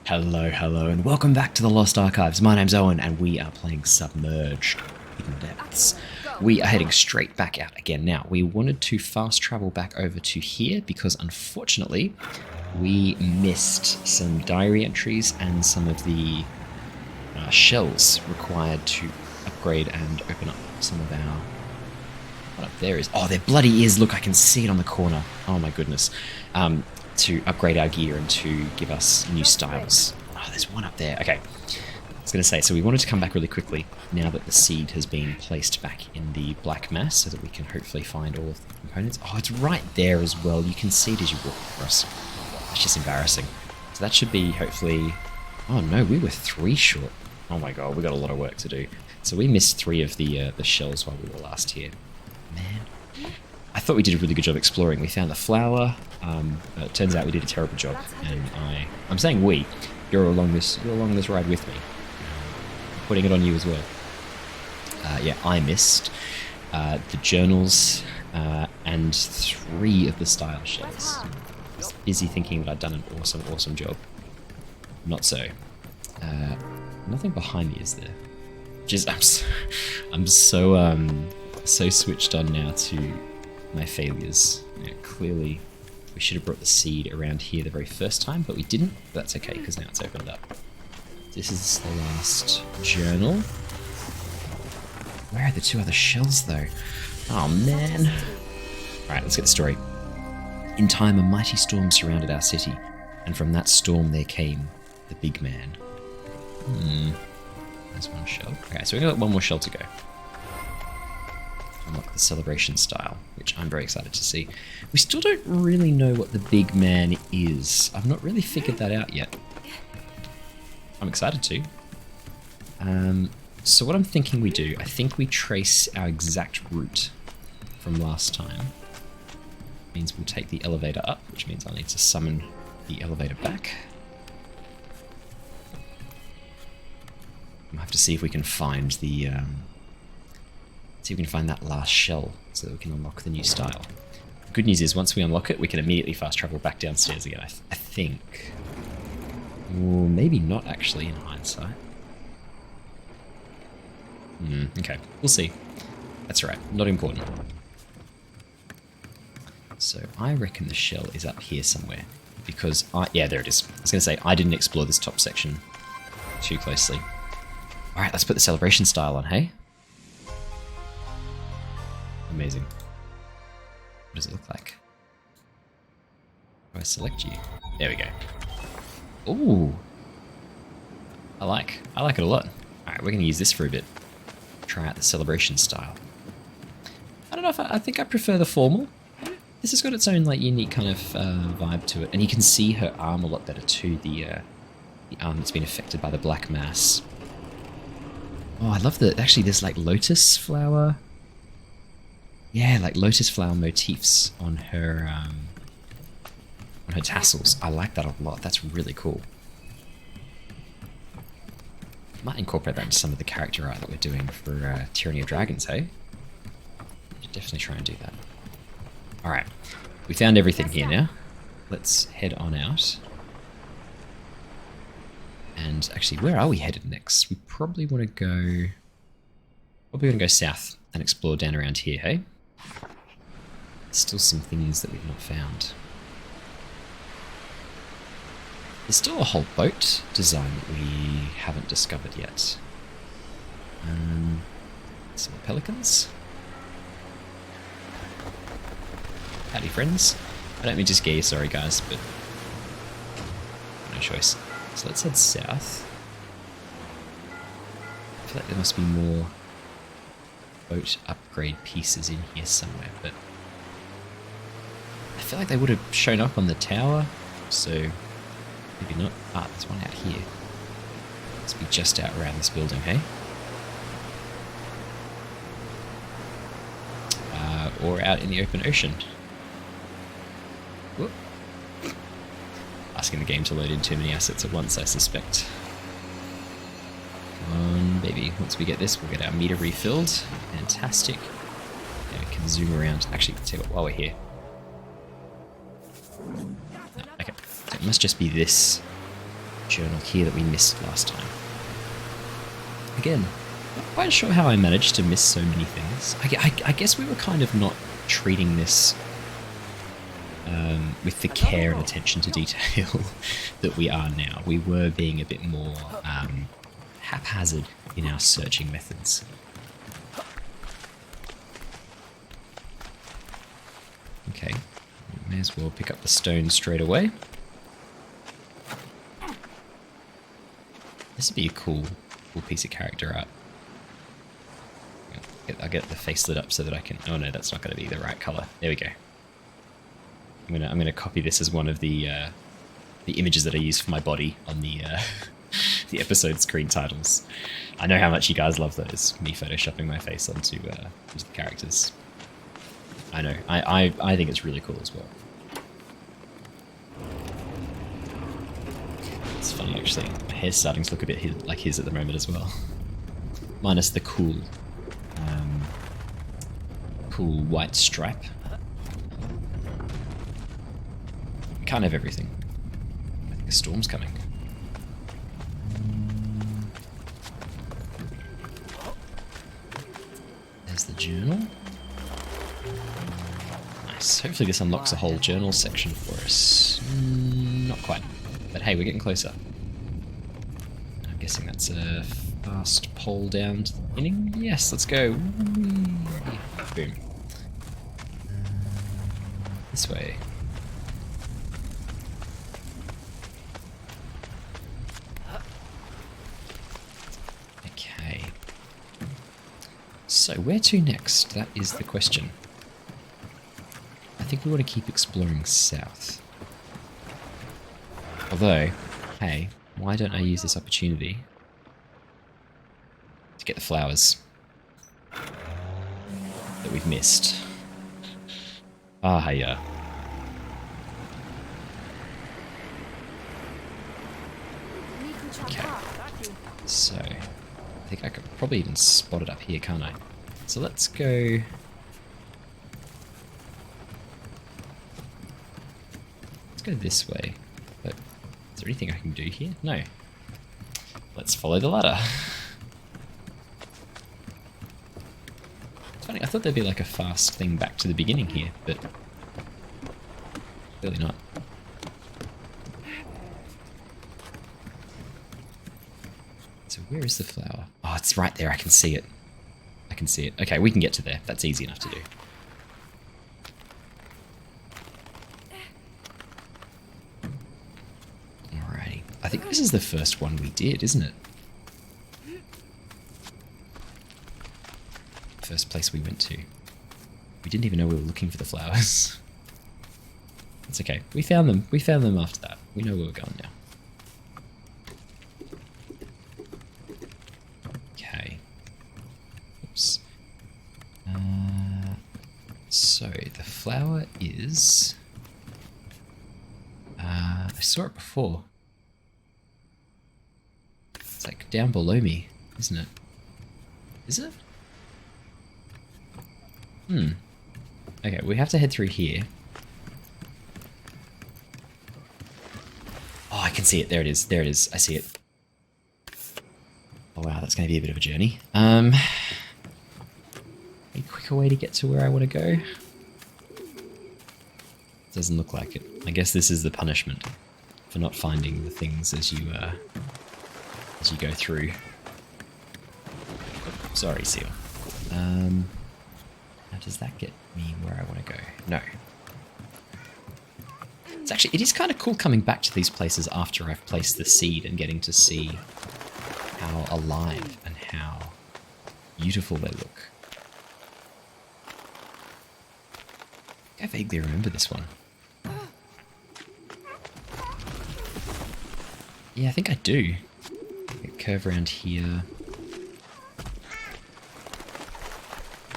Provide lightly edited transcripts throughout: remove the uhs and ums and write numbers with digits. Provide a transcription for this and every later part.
Hello, hello, and welcome back to the Lost Archives. My name's Owen, and we are playing Submerged in Depths. We are heading straight back out again now. We wanted to fast travel back over to here because, unfortunately, we missed some diary entries and some of the shells required to upgrade and open up some of our... What up there is... Oh, there bloody is! Look, I can see it on the corner. Oh my goodness. To upgrade our gear and to give us new styles. Oh, there's one up there. Okay. I was going to say, so we wanted to come back really quickly now that the seed has been placed back in the black mass so that we can hopefully find all of the components. Oh, it's right there as well. You can see it as you walk across. It's just embarrassing. So that should be hopefully... Oh no, we were 3 short. Oh my god, we got a lot of work to do. So we missed 3 of the shells while we were last here. Man. I thought we did a really good job exploring. We found the flower. It turns out we did a terrible job, and I'm saying we. You're along this ride with me. I'm putting it on you as well. Yeah, I missed the journals and 3 of the style shells. I was busy thinking that I'd done an awesome job. Not so. Nothing behind me is there. Just I'm so switched on now to my failures. Yeah, clearly we should have brought the seed around here the very first time, but we didn't. But that's okay, because now it's opened up. This is the last journal. Where are the 2 other shells, though? Oh, man. Alright, let's get the story. In time, a mighty storm surrounded our city, and from that storm there came the big man. There's 1 shell. Okay, so we've got 1 more shell to go. Unlock the celebration style, which I'm very excited to see. We still don't really know what the big man is. I've not really figured that out yet. I'm excited to. So what I'm thinking we do, I think we trace our exact route from last time. Means we'll take the elevator up, which means I'll need to summon the elevator back. We'll have to see if we can find the... See if we can find that last shell so that we can unlock the new style. The good news is once we unlock it, we can immediately fast travel back downstairs again, I think. Or maybe not actually in hindsight. Okay, we'll see. That's right, not important. So I reckon the shell is up here somewhere because yeah, there it is. I was going to say, I didn't explore this top section too closely. Alright, let's put the celebration style on, hey? Amazing. What does it look like? Do I select you? There we go. Ooh. I like it a lot. Alright, we're going to use this for a bit. Try out the celebration style. I don't know if I think I prefer the formal. This has got its own like unique kind of vibe to it. And you can see her arm a lot better too. The arm that's been affected by the black mass. Oh, I love that. Actually, there's like lotus flower. Yeah, like lotus flower motifs on her tassels. I like that a lot. That's really cool. Might incorporate that into some of the character art that we're doing for Tyranny of Dragons, hey? Should definitely try and do that. Alright, we found everything here now. Let's head on out. And actually, where are we headed next? We probably want to go... Probably want to go south and explore down around here, hey? Still some things that we've not found. There's still a whole boat design that we haven't discovered yet. Some pelicans. Howdy, friends. I don't mean to scare you, sorry guys, but no choice. So let's head south. I feel like there must be more boat upgrade pieces in here somewhere, but I feel like they would have shown up on the tower, so maybe not. Ah, there's one out here. Must be just out around this building, hey? Or out in the open ocean. Whoop. Asking the game to load in too many assets at once, I suspect. Come on, baby. Once we get this, we'll get our meter refilled. Fantastic. And we can zoom around. Actually, tell you what, while we're here. No, okay. So it must just be this journal here that we missed last time. Again, not quite sure how I managed to miss so many things. I guess we were kind of not treating this with the care and attention to detail that we are now. We were being a bit more haphazard in our searching methods. Okay, may as well pick up the stone straight away. This would be a cool piece of character art. I'll get the face lit up so that I can... Oh no, that's not going to be the right color. There we go. I'm gonna copy this as one of the images that I use for my body on the the episode screen titles. I know how much you guys love those. Me photoshopping my face onto the characters. I know. I think it's really cool as well. It's funny actually. My hair's starting to look a bit like his at the moment as well. Minus the cool white stripe. Can't have everything. I think a storm's coming. There's the journal. Nice. Hopefully this unlocks a whole journal section for us. Not quite. But hey, we're getting closer. I'm guessing that's a fast pole down to the beginning. Yes, let's go. Boom. This way. So, where to next? That is the question. I think we want to keep exploring south. Although, hey, why don't I use this opportunity to get the flowers that we've missed? Ah, hiya. Okay. So, I think I could probably even spot it up here, can't I? So let's go... Let's go this way. But is there anything I can do here? No. Let's follow the ladder. It's funny, I thought there'd be like a fast thing back to the beginning here, but clearly not. So where is the flower? Oh, it's right there. I can see it. I can see it. Okay, we can get to there. That's easy enough to do. Alrighty. I think this is the first one we did, isn't it? First place we went to. We didn't even know we were looking for the flowers. That's okay. We found them. We found them after that. We know where we're going now. So the flower is... I saw it before. It's like down below me, isn't it? Is it? Okay, we have to head through here. Oh, I can see it. There it is. There it is. I see it. Oh wow, that's going to be a bit of a journey. A quicker way to get to where I want to go? Doesn't look like it. I guess this is the punishment for not finding the things as you go through. Oh, sorry, seal. How does that get me where I want to go? No. It's actually, it is kind of cool coming back to these places after I've placed the seed and getting to see how alive and how beautiful they look. I vaguely remember this one. Yeah, I think I do. Curve around here.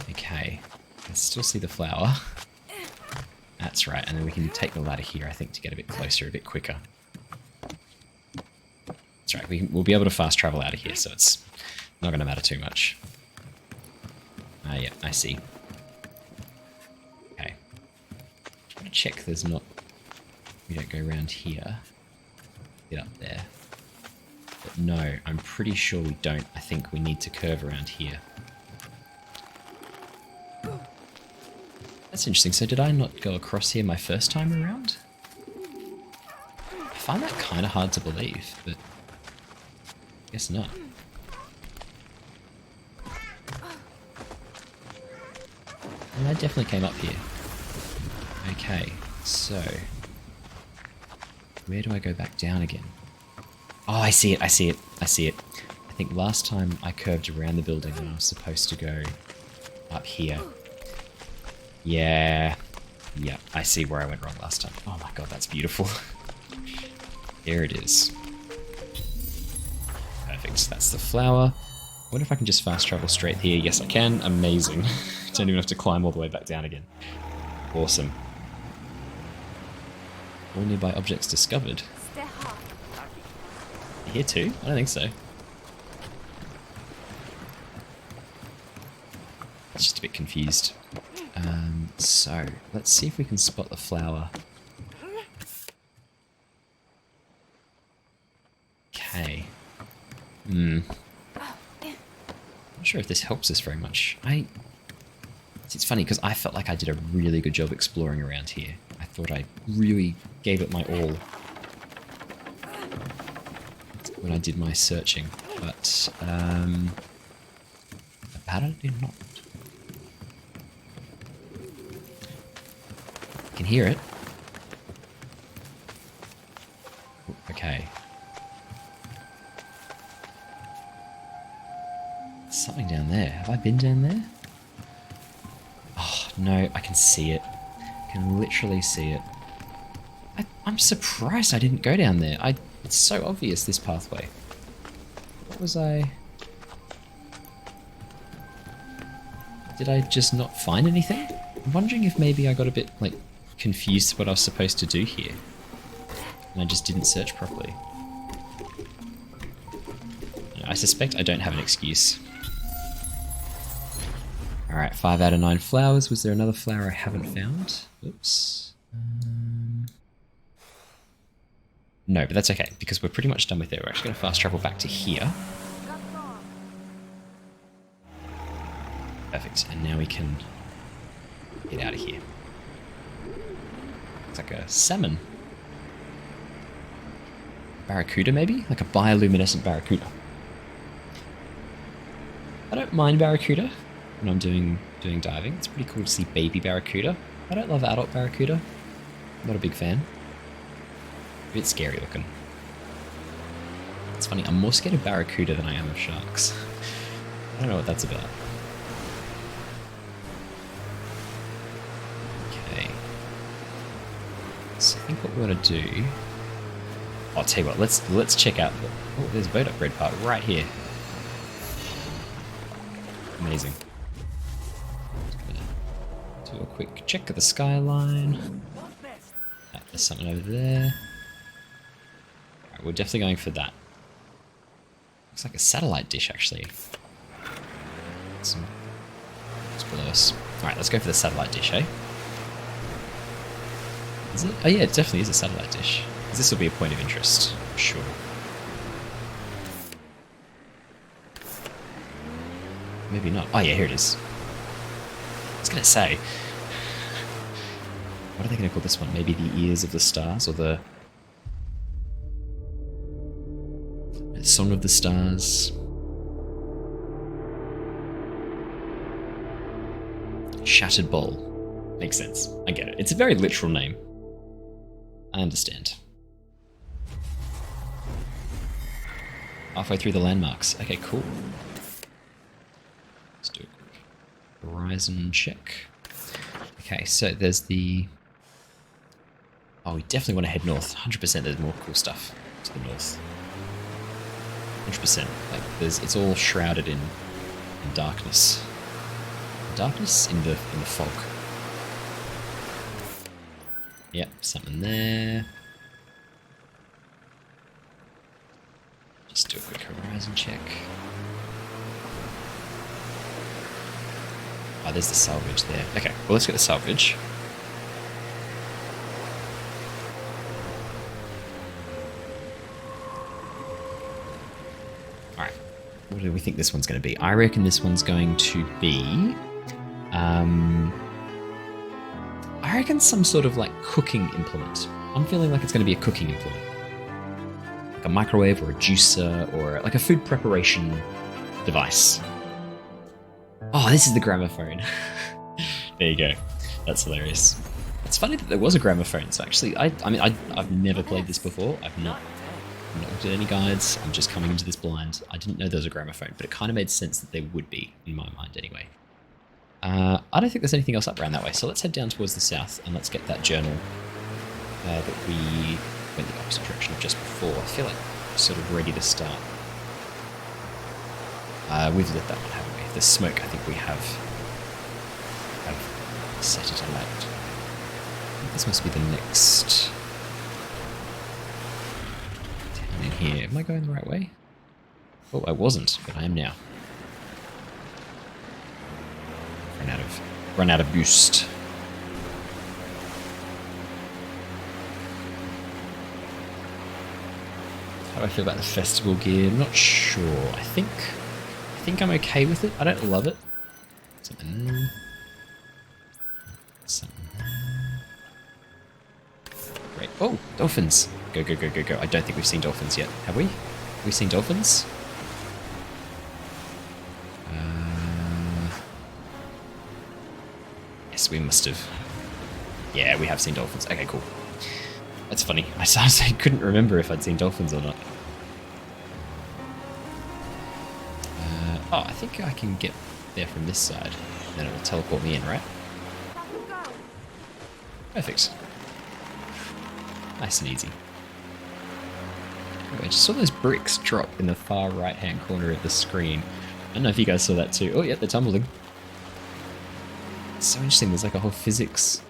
Okay. I can still see the flower. That's right, and then we can take the ladder here, I think, to get a bit closer, a bit quicker. That's right, we'll be able to fast travel out of here, so it's not going to matter too much. Ah, yeah, I see. Okay. I'm going to check there's not... We don't go around here. Get up there. But no, I'm pretty sure we don't. I think we need to curve around here. That's interesting. So did I not go across here my first time around? I find that kind of hard to believe, but I guess not. And I definitely came up here. Okay, so where do I go back down again? Oh, I see it, I see it, I see it. I think last time I curved around the building and I was supposed to go up here. Yeah, I see where I went wrong last time. Oh my god, that's beautiful. There it is. Perfect, that's the flower. I wonder if I can just fast travel straight here. Yes, I can. Amazing. Don't even have to climb all the way back down again. Awesome. All nearby objects discovered. Here too? I don't think so. It's just a bit confused. So, let's see if we can spot the flower. Okay. Not sure if this helps us very much. It's funny because I felt like I did a really good job exploring around here. I thought I really gave it my all when I did my searching, but apparently not. I can hear it. Okay. There's something down there. Have I been down there? Oh, no, I can see it. I can literally see it. I'm surprised I didn't go down there. It's so obvious, this pathway. What was I... Did I just not find anything? I'm wondering if maybe I got a bit, like, confused what I was supposed to do here. And I just didn't search properly. I suspect I don't have an excuse. Alright, 5 out of 9 flowers. Was there another flower I haven't found? Oops. No, but that's okay, because we're pretty much done with it. We're actually going to fast travel back to here. Perfect, and now we can get out of here. Looks like a salmon. Barracuda, maybe? Like a bioluminescent barracuda. I don't mind barracuda when I'm doing diving. It's pretty cool to see baby barracuda. I don't love adult barracuda. I'm not a big fan. A bit scary looking. It's funny, I'm more scared of barracuda than I am of sharks. I don't know what that's about. Okay. So I think what we want to do... I'll tell you what, let's check out the... Oh, there's a boat upgrade part right here. Amazing. Just gonna do a quick check of the skyline. There's something over there. Alright, we're definitely going for that. Looks like a satellite dish, actually. It's below us. Alright, let's go for the satellite dish, eh? Is it? Oh yeah, it definitely is a satellite dish. This will be a point of interest, I'm sure. Maybe not. Oh yeah, here it is. I was going to say... What are they going to call this one? Maybe the ears of the stars, or the song of the stars. Shattered bowl. Makes sense. I get it. It's a very literal name. I understand. Halfway through the landmarks. Okay, cool. Let's do a quick horizon check. Okay, so there's the... Oh, we definitely want to head north. 100% there's more cool stuff to the north. 100%. Like, it's all shrouded in darkness. Darkness in the fog. Yep, something there. Just do a quick horizon check. Oh, there's the salvage there. Okay, well, let's get the salvage. Alright, what do we think this one's going to be? I reckon this one's going to be... I reckon some sort of like cooking implement. I'm feeling like it's going to be a cooking implement. Like a microwave or a juicer or like a food preparation device. Oh, this is the gramophone. There you go. That's hilarious. It's funny that there was a gramophone. So actually, I've never played this before. I've not looked at any guides. I'm just coming into this blind. I didn't know there was a gramophone, but it kind of made sense that there would be in my mind anyway. I don't think there's anything else up around that way, so let's head down towards the south and let's get that journal that we went the opposite direction of just before. I feel like we're sort of ready to start. We've lit that one, haven't we? The smoke, I think we have set it alight. I think this must be the next town in here. Am I going the right way? Oh, I wasn't, but I am now. Run out of boost. How do I feel about the festival gear? I'm not sure. I think I'm okay with it. I don't love it. Something. Great. Oh, dolphins. Go, go, go, go, go. I don't think we've seen dolphins yet. Have we? Have we seen dolphins? Yes, we must have. Yeah, we have seen dolphins. Okay, cool. That's funny. I couldn't remember if I'd seen dolphins or not. Oh, I think I can get there from this side. Then it'll teleport me in, right? Perfect. Nice and easy. I just saw those bricks drop in the far right-hand corner of the screen. I don't know if you guys saw that too. Oh, yeah, they're tumbling. It's so interesting. There's like a whole physics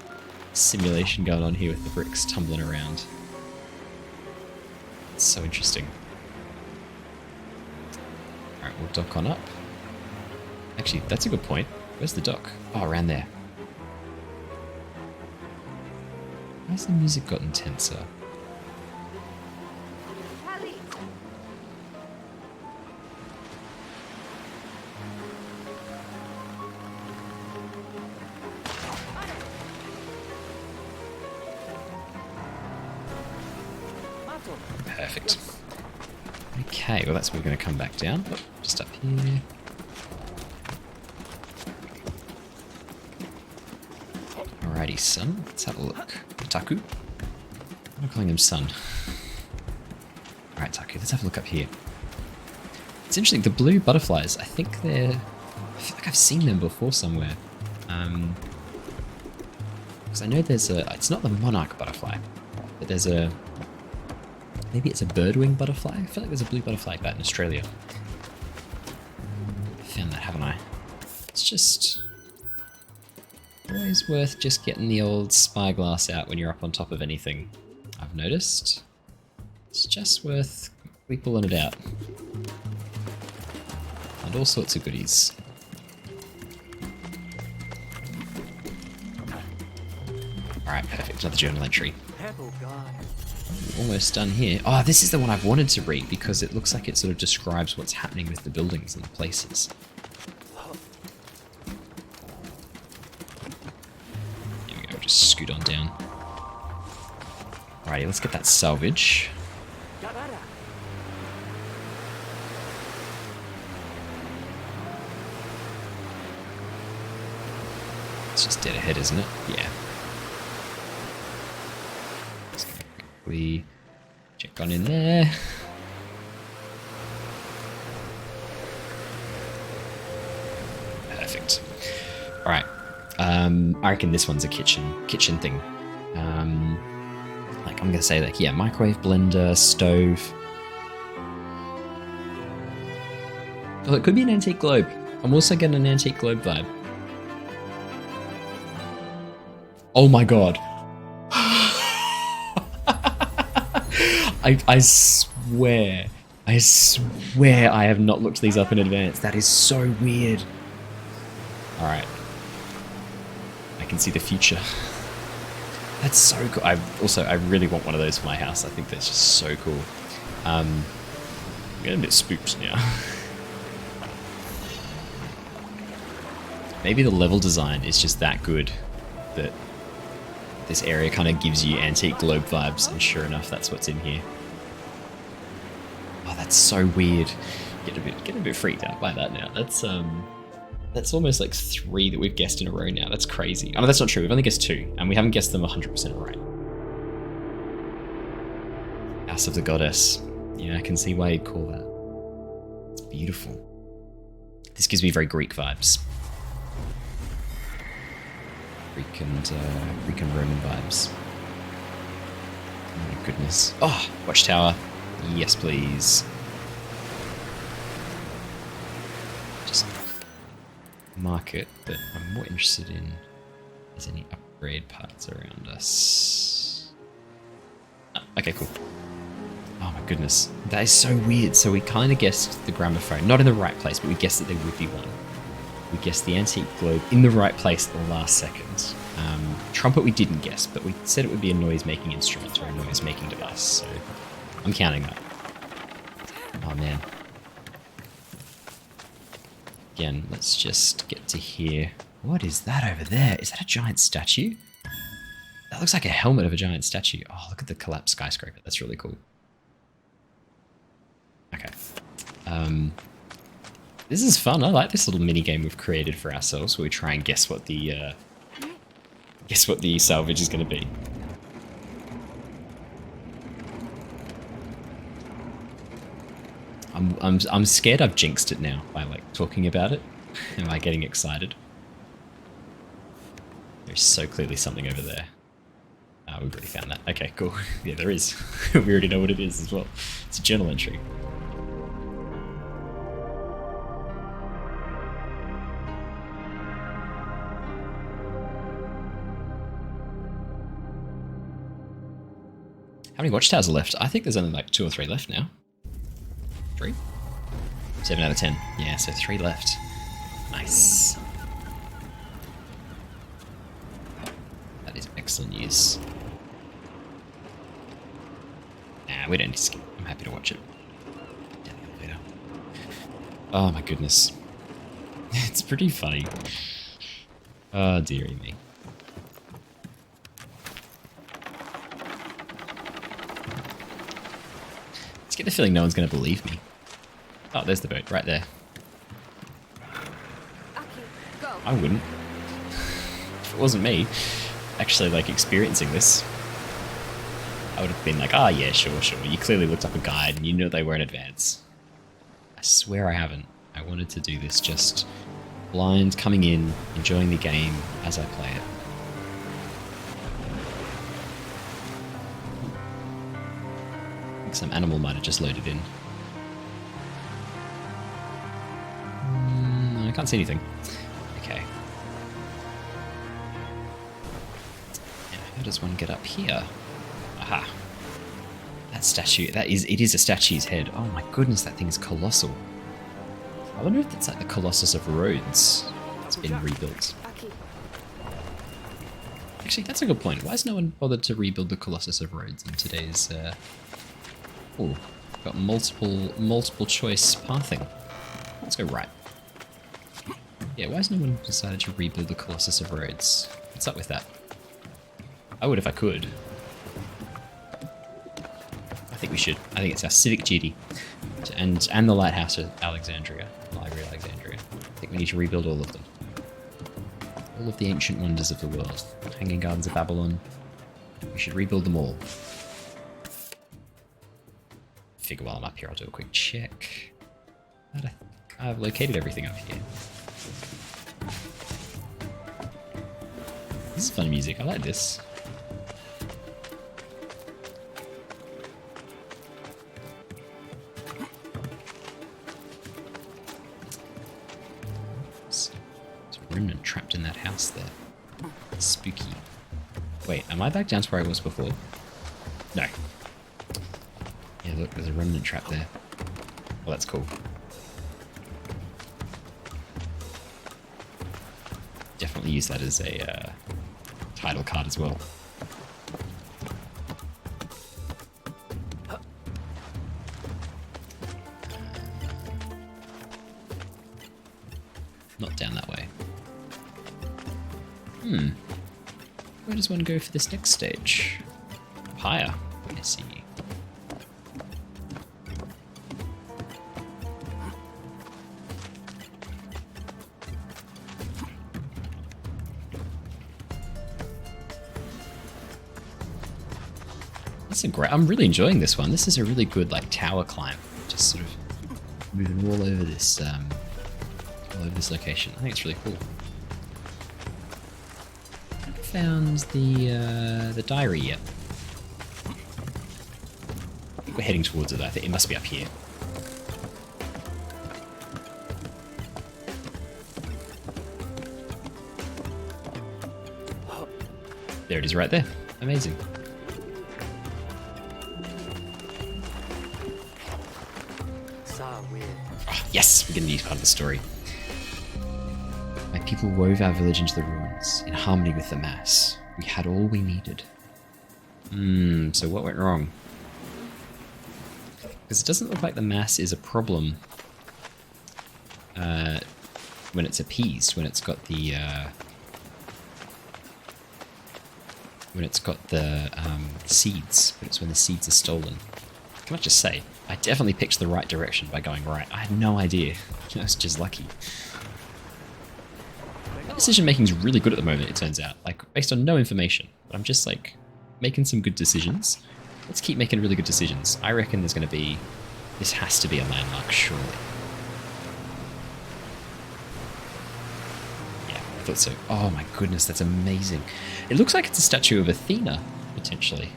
simulation going on here with the bricks tumbling around. It's so interesting. Alright, we'll dock on up. Actually, that's a good point. Where's the dock? Oh, around there. Why's the music got intenser? Perfect. Okay, well that's where we're going to come back down. Oh, just up here. Alrighty, son. Let's have a look. Taku? I'm calling him son. Alright, Taku, let's have a look up here. It's interesting, the blue butterflies, I feel like I've seen them before somewhere. Because I know there's it's not the monarch butterfly, but there's maybe it's a birdwing butterfly? I feel like there's a blue butterfly like that in Australia. I found that, haven't I? It's just always worth just getting the old spyglass out when you're up on top of anything, I've noticed. It's just worth quickly pulling it out. And all sorts of goodies. Alright, perfect. Another journal entry. Almost done here. Oh, this is the one I've wanted to read because it looks like it sort of describes what's happening with the buildings and the places. Here we go, just scoot on down. Alrighty, let's get that salvage. It's just dead ahead, isn't it? Yeah. We check on in there. Perfect. All right. I reckon this one's a kitchen thing. Like I'm gonna say like yeah, microwave, blender, stove. Oh, it could be an antique globe. I'm also getting an antique globe vibe. Oh my god. I swear I have not looked these up in advance. That is so weird. Alright. I can see the future. That's so cool. I really want one of those for my house. I think that's just so cool. I'm getting a bit spooked now. Maybe the level design is just that good that this area kind of gives you antique globe vibes, and sure enough, that's what's in here. Oh, that's so weird. Get a bit freaked out by that now. That's almost like 3 that we've guessed in a row now. That's crazy. Oh no, that's not true. We've only guessed 2, and we haven't guessed them 100% right. House of the Goddess. Yeah, I can see why you'd call that. It's beautiful. This gives me very Greek vibes. Greek and Roman vibes. Oh my goodness. Oh, watchtower. Yes, please. Just mark it, but I'm more interested in if there's any upgrade parts around us. Oh, okay, cool. Oh my goodness. That is so weird. So we kind of guessed the gramophone. Not in the right place, but we guessed that there would be one. We guessed the antique globe in the right place at the last second. Trumpet we didn't guess, but we said it would be a noise-making instrument or a noise-making device, so I'm counting that. Oh man. Again, let's just get to here. What is that over there? Is that a giant statue? That looks like a helmet of a giant statue. Oh, look at the collapsed skyscraper. That's really cool. Okay. This is fun. I like this little mini game we've created for ourselves, where we try and guess what the salvage is going to be. I'm scared I've jinxed it now by like talking about it and by getting excited. There's so clearly something over there. We've already found that. Okay, cool. Yeah, there is. We already know what it is as well. It's a journal entry. How many watchtowers are left? I think there's only like 2 or 3 left now. 3? 7 out of 10. Yeah, so 3 left. Nice. That is excellent news. Nah, we don't need to skip. I'm happy to watch it. Down the elevator. Oh my goodness. It's pretty funny. Oh dearie me. I get the feeling no one's going to believe me. Oh, there's the boat, right there. I wouldn't. If it wasn't me actually, like, experiencing this, I would have been like, ah, yeah, sure. You clearly looked up a guide and you know they were in advance. I swear I haven't. I wanted to do this just blind, coming in, enjoying the game as I play it. Some animal might have just loaded in. I can't see anything. Okay. Now, how does one get up here? Aha. That statue, it is a statue's head. Oh my goodness, that thing is colossal. I wonder if it's like the Colossus of Rhodes that's been rebuilt. Actually, that's a good point. Why has no one bothered to rebuild the Colossus of Rhodes in today's... Oh, got multiple choice pathing. Let's go right. Yeah, why has no one decided to rebuild the Colossus of Rhodes? What's up with that? I would if I could. I think we should. I think it's our civic duty. And the Lighthouse of Alexandria. Library of Alexandria. I think we need to rebuild all of them. All of the ancient wonders of the world. Hanging Gardens of Babylon. We should rebuild them all. Figure while I'm up here, I'll do a quick check. I've located everything up here. This is fun music. I like this. There's a remnant trapped in that house there. It's spooky. Wait, am I back down to where I was before? No. Yeah, look, there's a remnant trap there. Well, that's cool. Definitely use that as a title card as well. not down that way. Where does one go for this next stage? Higher. I see. That's a great. I'm really enjoying this one. This is a really good like tower climb. Just sort of moving all over this location. I think it's really cool. I haven't found the diary yet. I think we're heading towards it. I think it must be up here. There it is, right there. Amazing. Oh, yes, we're getting to use part of the story. My people wove our village into the ruins, in harmony with the mass. We had all we needed. So what went wrong? Because it doesn't look like the mass is a problem when it's appeased, when it's got the seeds, but it's when the seeds are stolen. Can I just say, I definitely picked the right direction by going right. I had no idea. I was just lucky. My decision making is really good at the moment, it turns out. Like, based on no information. But I'm just like, making some good decisions. Let's keep making really good decisions. I reckon there's going to be... This has to be a landmark, surely. Yeah, I thought so. Oh my goodness, that's amazing. It looks like it's a statue of Athena, potentially.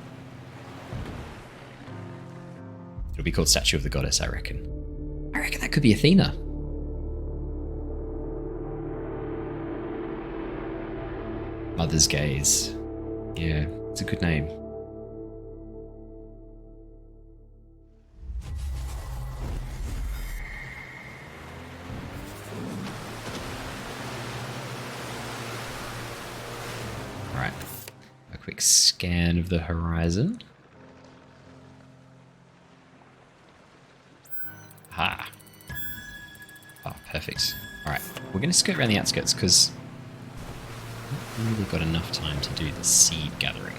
It'll be called Statue of the Goddess, I reckon. I reckon that could be Athena. Mother's Gaze. Yeah, it's a good name. Alright. A quick scan of the horizon. Ah. Oh, perfect. Alright, we're going to skirt around the outskirts because we've really got enough time to do the seed gathering.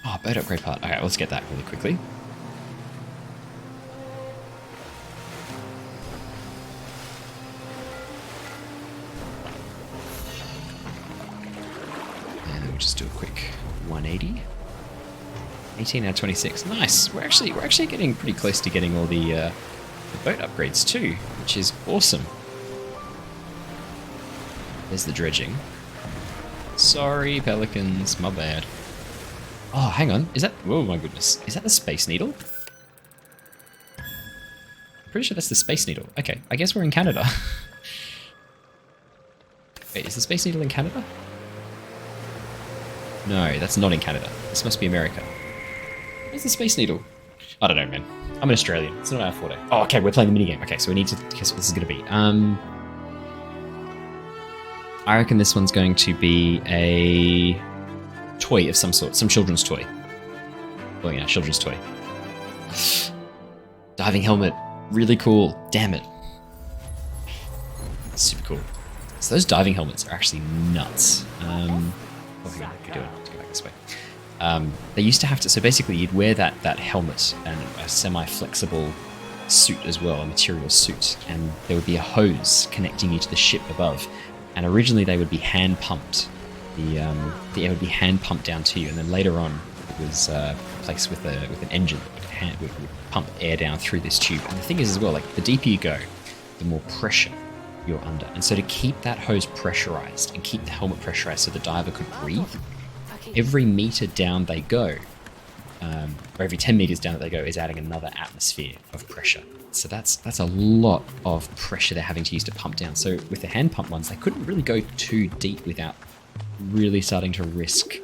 Oh, bird upgrade part. Okay, let's get that really quickly. We'll just do a quick 180. 18 out of 26. Nice. We're actually getting pretty close to getting all the boat upgrades too, which is awesome. There's the dredging. Sorry, pelicans. My bad. Oh, hang on. Is that... Oh my goodness. Is that the Space Needle? I'm pretty sure that's the Space Needle. Okay, I guess we're in Canada. Wait, is the Space Needle in Canada? No, that's not in Canada. This must be America. Where's the Space Needle? I don't know, man. I'm an Australian. It's not our forte. Oh, okay, we're playing the minigame. Okay, so we need to guess what this is going to be. I reckon this one's going to be a toy of some sort. Some children's toy. Oh yeah, children's toy. Diving helmet. Really cool. Damn it. Super cool. So those diving helmets are actually nuts. What are we doing? Let's go back this way. They used to have to, so basically you'd wear that helmet and a semi-flexible suit as well, a material suit, and there would be a hose connecting you to the ship above. And originally they would be hand pumped. The air would be hand pumped down to you, and then later on it was replaced with an engine that would pump air down through this tube. And the thing is as well, like the deeper you go, the more pressure you're under. And so to keep that hose pressurized and keep the helmet pressurized so the diver could breathe, every meter down they go, or every 10 meters down that they go, is adding another atmosphere of pressure. So that's a lot of pressure they're having to use to pump down. So with the hand pump ones, they couldn't really go too deep without really starting to risk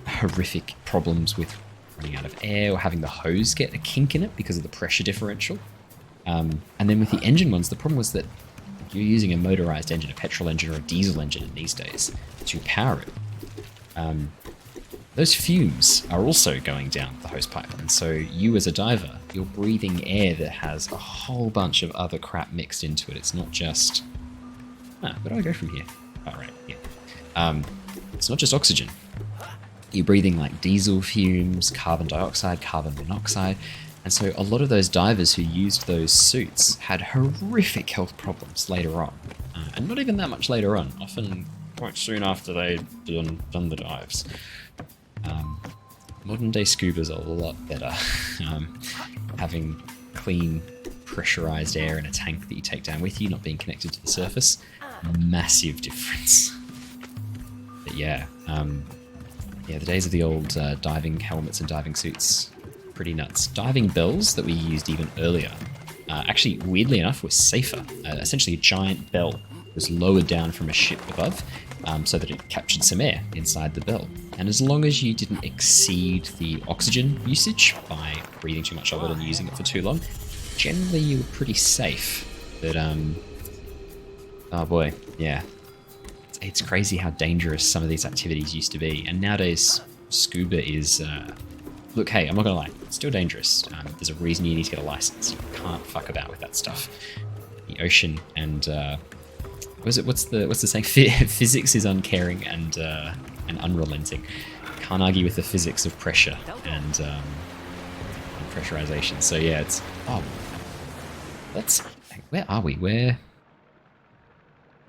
horrific problems with running out of air or having the hose get a kink in it because of the pressure differential. And then with the engine ones, the problem was that you're using a motorized engine, a petrol engine or a diesel engine in these days to power it. those fumes are also going down the hose pipe. And so you as a diver, you're breathing air that has a whole bunch of other crap mixed into it. It's not just... where do I go from here? Oh, right, yeah. It's not just oxygen. You're breathing like diesel fumes, carbon dioxide, carbon monoxide. And so a lot of those divers who used those suits had horrific health problems later on. And not even that much later on, often quite soon after they'd done the dives. Modern day scubas are a lot better. Having clean, pressurized air in a tank that you take down with you, not being connected to the surface, massive difference. But yeah, the days of the old diving helmets and diving suits, pretty nuts. Diving bells that we used even earlier, actually, weirdly enough, were safer. Essentially, a giant bell was lowered down from a ship above, so that it captured some air inside the bell. And as long as you didn't exceed the oxygen usage by breathing too much of it and using it for too long, generally you were pretty safe. But, oh boy, yeah. It's crazy how dangerous some of these activities used to be. And nowadays, scuba is... look, hey, I'm not gonna lie, it's still dangerous. There's a reason you need to get a license. You can't fuck about with that stuff. The ocean and... what's the saying? Physics is uncaring and unrelenting. Can't argue with the physics of pressure and pressurization. So yeah, it's... oh, where are we?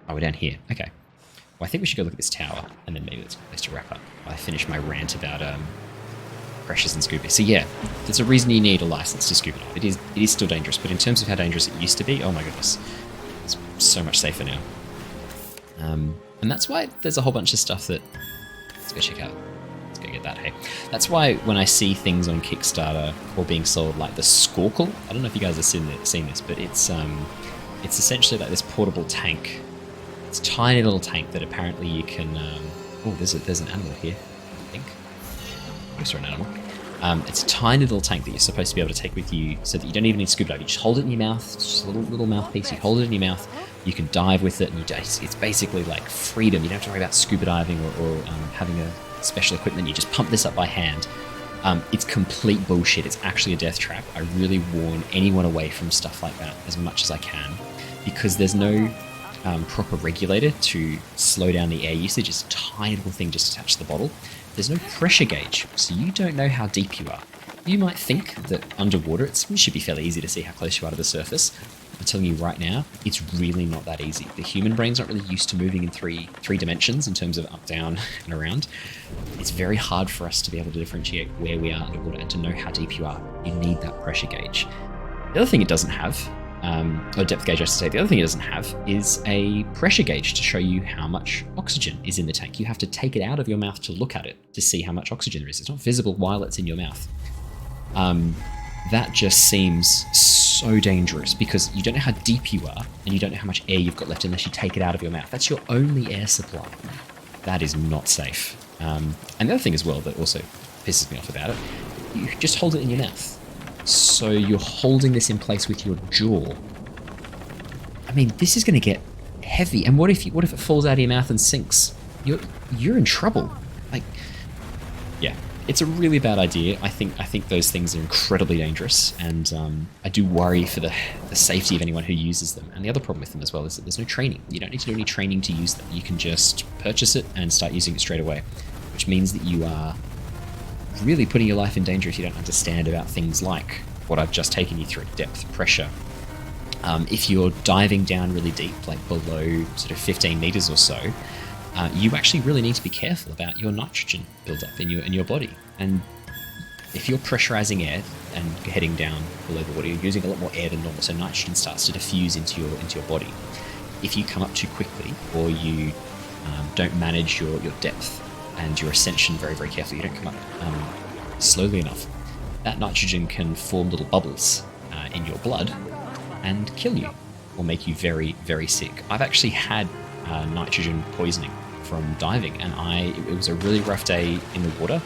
Oh, we're down here. Okay. Well, I think we should go look at this tower, and then maybe that's a place to wrap up. I finish my rant about pressures and scuba. So yeah, there's a reason you need a license to scuba dive. It is still dangerous, but in terms of how dangerous it used to be, oh my goodness, it's so much safer now. And that's why there's a whole bunch of stuff that... let's go check out. Let's go get that, hey. That's why when I see things on Kickstarter or being sold like the Snorkel, I don't know if you guys have seen this, but it's essentially like this portable tank. It's a tiny little tank that apparently you can... oh, there's an animal here, I think. I saw an animal. It's a tiny little tank that you're supposed to be able to take with you so that you don't even need scuba dive. You just hold it in your mouth, just a little mouthpiece. You hold it in your mouth, you can dive with it, and it's basically like freedom. You don't have to worry about scuba diving or having a special equipment. You just pump this up by hand. It's complete bullshit. It's actually a death trap. I really warn anyone away from stuff like that as much as I can, because there's no proper regulator to slow down the air usage. It's a tiny little thing just attached to the bottle. There's no pressure gauge, so you don't know how deep you are. You might think that underwater it should be fairly easy to see how close you are to the surface. I'm telling you right now, it's really not that easy. The human brain's not really used to moving in three dimensions in terms of up, down, and around. It's very hard for us to be able to differentiate where we are underwater and to know how deep you are. You need that pressure gauge. The other thing it doesn't have, or depth gauge I should say, the other thing it doesn't have is a pressure gauge to show you how much oxygen is in the tank. You have to take it out of your mouth to look at it to see how much oxygen there is. It's not visible while it's in your mouth. That just seems so dangerous because you don't know how deep you are and you don't know how much air you've got left unless you take it out of your mouth. That's your only air supply. That is not safe. And the other thing as well that also pisses me off about it, you just hold it in your mouth. So you're holding this in place with your jaw. I mean, this is going to get heavy. And what if it falls out of your mouth and sinks? You're in trouble. Like, yeah, it's a really bad idea. I think those things are incredibly dangerous, and I do worry for the safety of anyone who uses them. And the other problem with them as well is that there's no training. You don't need to do any training to use them. You can just purchase it and start using it straight away, which means that you are really putting your life in danger if you don't understand about things like what I've just taken you through: depth, pressure. If you're diving down really deep, like below sort of 15 meters or so, you actually really need to be careful about your nitrogen buildup in your body. And if you're pressurizing air and heading down below the water, you're using a lot more air than normal, so nitrogen starts to diffuse into your body. If you come up too quickly, or you don't manage your depth and your ascension very, very carefully, you don't come up slowly enough, that nitrogen can form little bubbles in your blood and kill you or make you very, very sick. I've actually had nitrogen poisoning from diving, and it was a really rough day in the water.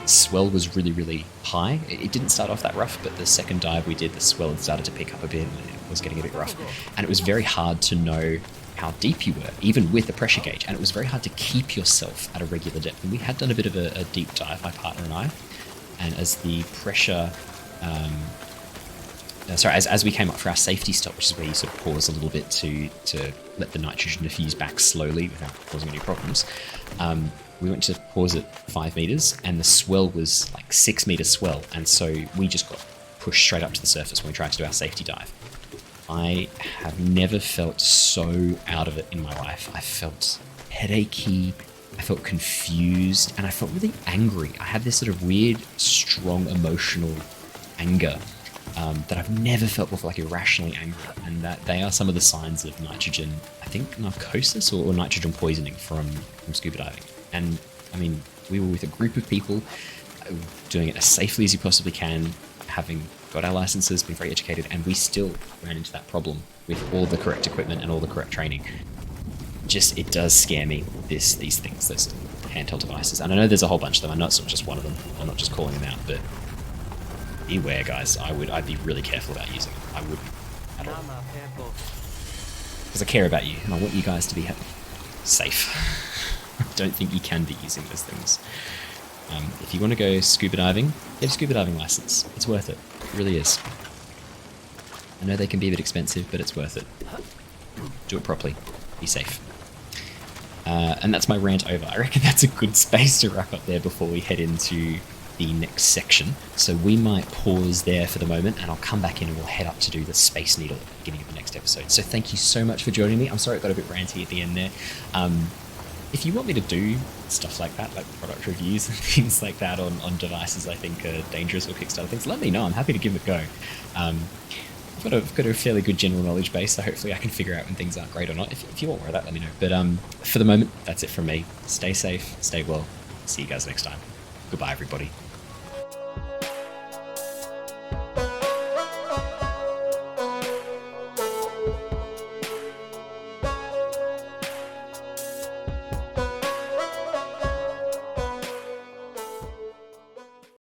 Swell was really, really high. It didn't start off that rough, but the second dive we did, the swell had started to pick up a bit and it was getting a bit rough. And it was very hard to know how deep you were, even with the pressure gauge, and it was very hard to keep yourself at a regular depth. And we had done a bit of a deep dive, my partner and I, and as the pressure, as we came up for our safety stop, which is where you sort of pause a little bit to let the nitrogen diffuse back slowly without causing any problems, we went to pause at 5 meters, and the swell was like 6 meter swell, and so we just got pushed straight up to the surface when we tried to do our safety dive. I have never felt so out of it in my life. I felt headachy, I felt confused, and I felt really angry. I had this sort of weird, strong emotional anger that I've never felt before, like irrationally angry, and that they are some of the signs of nitrogen, I think narcosis or nitrogen poisoning from scuba diving. And I mean, we were with a group of people doing it as safely as you possibly can, having got our licenses, been very educated, and we still ran into that problem with all the correct equipment and all the correct training. Just, it does scare me, these things, those handheld devices. And I know there's a whole bunch of them. I know it's not just one of them. I'm not just calling them out, but beware, guys. I'd be really careful about using them. I wouldn't at all. Because I care about you, and I want you guys to be safe. I don't think you can be using those things. If you want to go scuba diving, get a scuba diving license. It's worth it. It really is. I know they can be a bit expensive, but it's worth it. Do it properly. Be safe. And that's my rant over. I reckon that's a good space to wrap up there before we head into the next section. So we might pause there for the moment, and I'll come back in and we'll head up to do the Space Needle at the beginning of the next episode. So thank you so much for joining me. I'm sorry it got a bit ranty at the end there. If you want me to do stuff like that, like product reviews and things like that on devices I think are dangerous or Kickstarter things, let me know. I'm happy to give it a go. I've got a fairly good general knowledge base, so hopefully I can figure out when things aren't great or not. If you want more of that, let me know. But for the moment, that's it from me. Stay safe, stay well. See you guys next time. Goodbye, everybody.